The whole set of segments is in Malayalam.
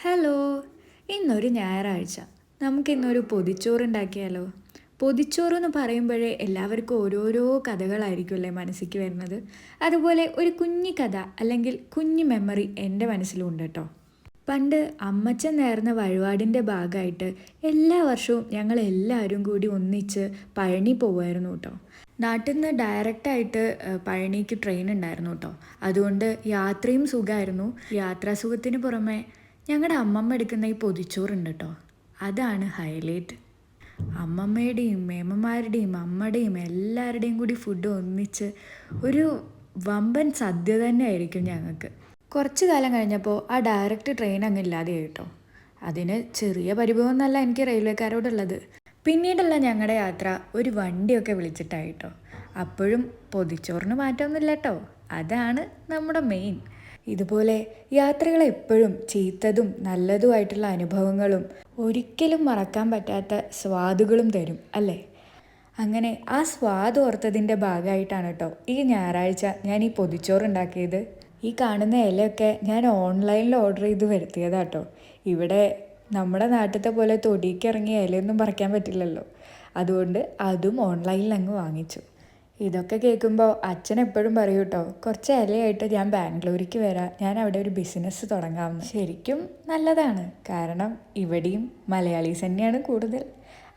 ഹലോ, ഇന്നൊരു ഞായറാഴ്ച. നമുക്കിന്നൊരു പൊതിച്ചോറുണ്ടാക്കിയാലോ? പൊതിച്ചോറ് എന്ന് പറയുമ്പോഴേ എല്ലാവർക്കും ഓരോരോ കഥകളായിരിക്കുമല്ലേ മനസ്സിലേക്ക് വരുന്നത്. അതുപോലെ ഒരു കുഞ്ഞി കഥ അല്ലെങ്കിൽ കുഞ്ഞി മെമ്മറി എൻ്റെ മനസ്സിലും ഉണ്ട് കേട്ടോ. പണ്ട് അമ്മച്ചൻ നേർന്ന വഴിപാടിൻ്റെ ഭാഗമായിട്ട് എല്ലാ വർഷവും ഞങ്ങൾ എല്ലാവരും കൂടി ഒന്നിച്ച് പഴനി പോകുമായിരുന്നു കേട്ടോ. നാട്ടിൽ നിന്ന് ഡയറക്റ്റായിട്ട് പഴനിക്ക് ട്രെയിൻ ഉണ്ടായിരുന്നു കേട്ടോ. അതുകൊണ്ട് യാത്രയും സുഖമായിരുന്നു. യാത്രാസുഖത്തിന് പുറമെ ഞങ്ങളുടെ അമ്മമ്മ എടുക്കുന്ന ഈ പൊതിച്ചോറുണ്ട് കേട്ടോ, അതാണ് ഹൈലൈറ്റ്. അമ്മമ്മയുടെയും മേമ്മമാരുടെയും അമ്മയുടെയും എല്ലാവരുടെയും കൂടി ഫുഡ് ഒന്നിച്ച് ഒരു വമ്പൻ സദ്യ തന്നെ ആയിരിക്കും ഞങ്ങൾക്ക്. കുറച്ച് കാലം കഴിഞ്ഞപ്പോൾ ആ ഡയറക്റ്റ് ട്രെയിൻ അങ്ങ് ഇല്ലാതെയായി കേട്ടോ. അതിന് ചെറിയ പരിഭവമൊന്നുമല്ല എനിക്ക് റെയിൽവേക്കാരോടുള്ളത്. പിന്നീടുള്ള ഞങ്ങളുടെ യാത്ര ഒരു വണ്ടിയൊക്കെ വിളിച്ചിട്ടായിട്ടോ. അപ്പോഴും പൊതിച്ചോറിന് മാറ്റമൊന്നുമില്ല കേട്ടോ, അതാണ് നമ്മുടെ മെയിൻ. ഇതുപോലെ യാത്രകൾ എപ്പോഴും ചീത്തതും നല്ലതുമായിട്ടുള്ള അനുഭവങ്ങളും ഒരിക്കലും മറക്കാൻ പറ്റാത്ത സ്വാദുകളും തരും അല്ലേ. അങ്ങനെ ആ സ്വാദ് ഓർത്തതിൻ്റെ ഭാഗമായിട്ടാണ് കേട്ടോ ഈ ഞായറാഴ്ച ഞാൻ ഈ പൊതിച്ചോറുണ്ടാക്കിയത്. ഈ കാണുന്ന ഇലയൊക്കെ ഞാൻ ഓൺലൈനിൽ ഓർഡർ ചെയ്ത് വരുത്തിയതാട്ടോ. ഇവിടെ നമ്മുടെ നാട്ടിലത്തെ പോലെ തൊടിക്ക് ഇറങ്ങിയ ഇലയൊന്നും പറിക്കാൻ പറ്റില്ലല്ലോ, അതുകൊണ്ട് അതും ഓൺലൈനിൽ അങ്ങ് വാങ്ങിച്ചു. ഇതൊക്കെ കേൾക്കുമ്പോൾ അച്ഛൻ എപ്പോഴും പറയും കേട്ടോ, കുറച്ച് ഇലയായിട്ട് ഞാൻ ബാംഗ്ലൂരിക്ക് വരാം, ഞാൻ അവിടെ ഒരു ബിസിനസ് തുടങ്ങാമെന്ന്. ശരിക്കും നല്ലതാണ്, കാരണം ഇവിടെയും മലയാളീസ് തന്നെയാണ് കൂടുതൽ.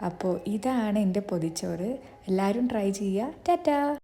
അപ്പോൾ ഇതാണ് എൻ്റെ പൊതിച്ചോറ്. എല്ലാവരും ട്രൈ ചെയ്യുക. ടാറ്റാ.